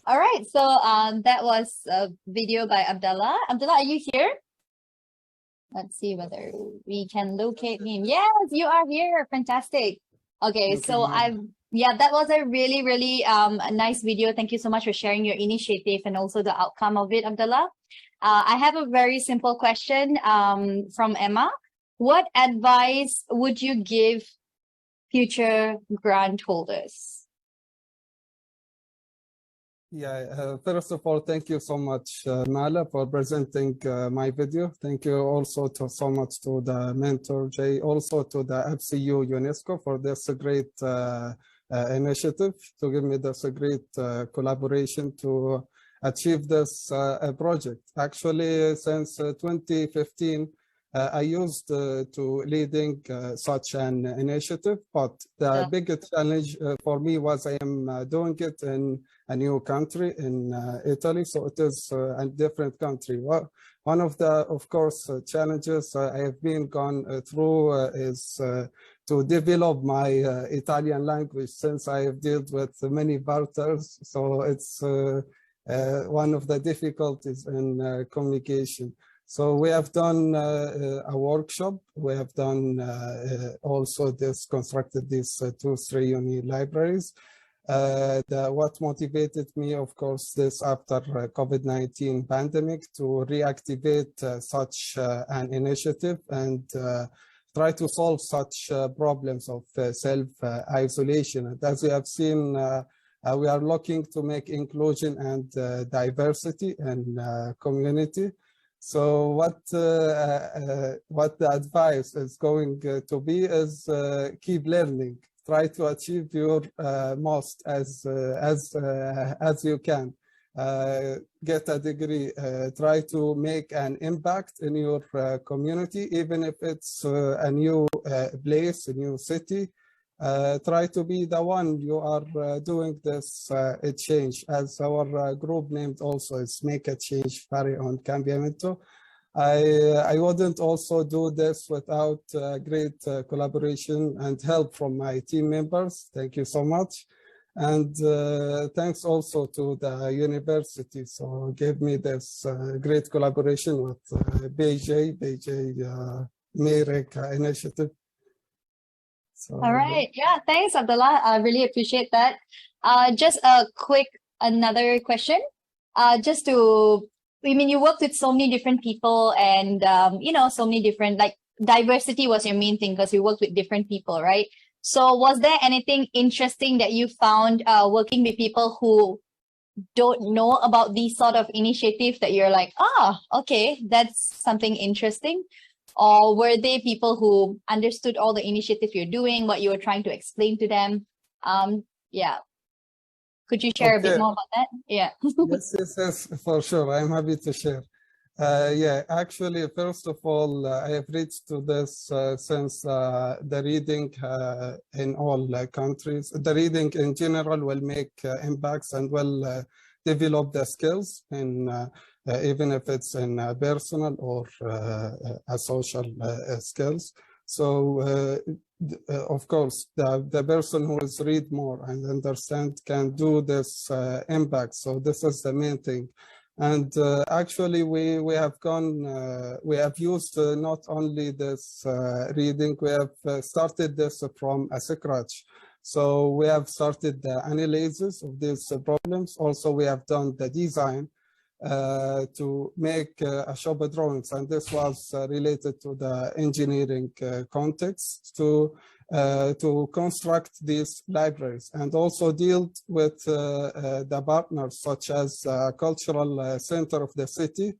All right, so that was a video by Abdallah. Abdallah, are you here? Let's see whether we can locate him. Yes, you are here. Fantastic. Okay, so that was a really a nice video. Thank you so much for sharing your initiative and also the outcome of it, Abdallah. I have a very simple question from Emma. What advice would you give future grant holders? Yeah, first of all, thank you so much, Mala, for presenting my video. Thank you also so much to the mentor, Jay, also to the APCEIU-UNESCO for this great initiative, to give me this great collaboration to achieve this project. Actually, since 2015, I used to leading such an initiative, but the biggest challenge for me was I am doing it in a new country, in Italy, so it is a different country. Well, one of the, of course, challenges I have been gone through is to develop my Italian language, since I have dealt with many barters, so it's one of the difficulties in communication. So we have done a workshop. We have done also constructed these two StreeUni libraries. What motivated me, of course, this after COVID-19 pandemic to reactivate such an initiative and try to solve such problems of self-isolation. And as we have seen, we are looking to make inclusion and diversity in community. So what the advice is going to be is keep learning. Try to achieve your most as you can. Get a degree. Try to make an impact in your community, even if it's a new place, a new city. Try to be the one you are doing this change, as our group named also is Make a Change-Fare Un Cambiamento. I wouldn't also do this without great collaboration and help from my team members. Thank you so much. And thanks also to the university, so gave me this great collaboration with Biji-biji Merek initiative. So, all right. Yeah, thanks, Abdallah. I really appreciate that. Just a quick another question. Just to, I mean, you worked with so many different people and, you know, so many different, like diversity was your main thing because you worked with different people, right? So was there anything interesting that you found working with people who don't know about these sort of initiatives that you're like, okay, that's something interesting? Or were they people who understood all the initiatives you're doing, what you were trying to explain to them? Yeah. Could you share a bit more about that? Yeah. yes, for sure. I'm happy to share. Yeah, actually, first of all, I have reached to this since the reading in all countries. The reading in general will make impacts and will develop the skills in even if it's in personal or a social skills. So, of course, the person who is read more and understand can do this impact. So this is the main thing. And actually, we have gone, we have used not only this reading, we have started this from a scratch. So we have started the analysis of these problems. Also, we have done the design to make a shop drawings, and this was related to the engineering context to construct these libraries, and also deal with the partners such as cultural center of the city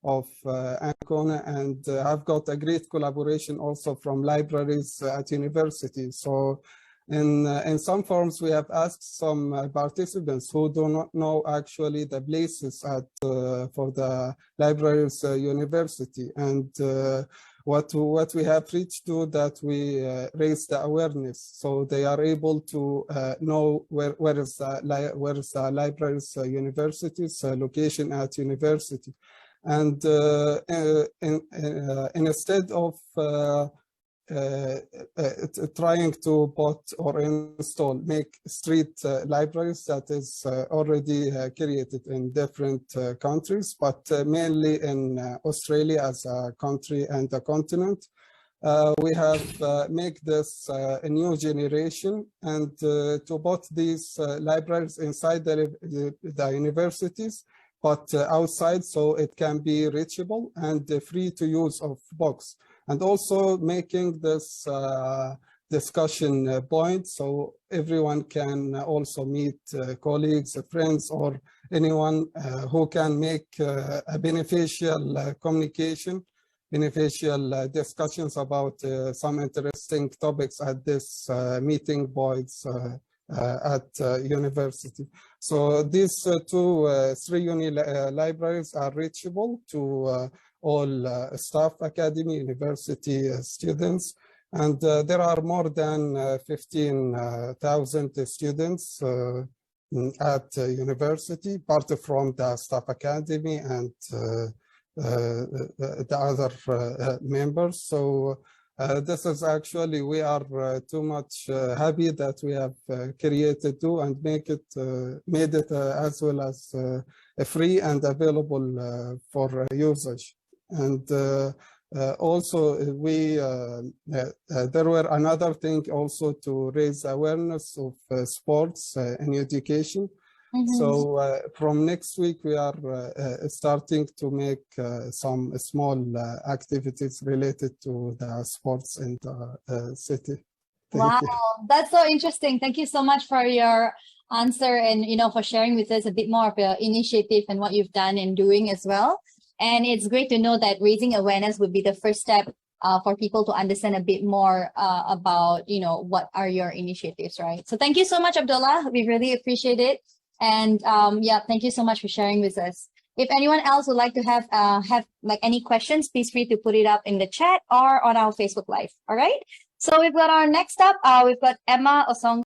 of Ancona, and I've got a great collaboration also from libraries at universities. So in some forms, we have asked some participants who do not know actually the places at for the libraries university, and what we have reached to that we raise the awareness, so they are able to know where is the libraries university's location at university, and instead of trying to put or make street libraries that is already created in different countries, but mainly in Australia as a country and a continent. We have make this a new generation, and to put these libraries inside the universities, but outside, so it can be reachable and free to use of books. And also making this discussion point so everyone can also meet colleagues, friends, or anyone who can make a beneficial communication, beneficial discussions about some interesting topics at this meeting points at university. So these two StreeUni libraries are reachable to all staff, academy, university students, and there are more than 15,000 students at university, part from the staff academy and the other members. So this is actually, we are too much happy that we have created two and made it as well as free and available for usage. And also we there were another thing also to raise awareness of sports in education. So from next week, we are starting to make some small activities related to the sports in the city. Wow, that's so interesting. Thank you so much for your answer and, you know, for sharing with us a bit more of your initiative and what you've done and doing as well. And it's great to know that raising awareness would be the first step for people to understand a bit more about, you know, what are your initiatives, right? So thank you so much, Abdallah. We really appreciate it. And yeah, thank you so much for sharing with us. If anyone else would like to have like any questions, please free to put it up in the chat or on our Facebook Live. All right. So we've got our next up. We've got Emma Osong.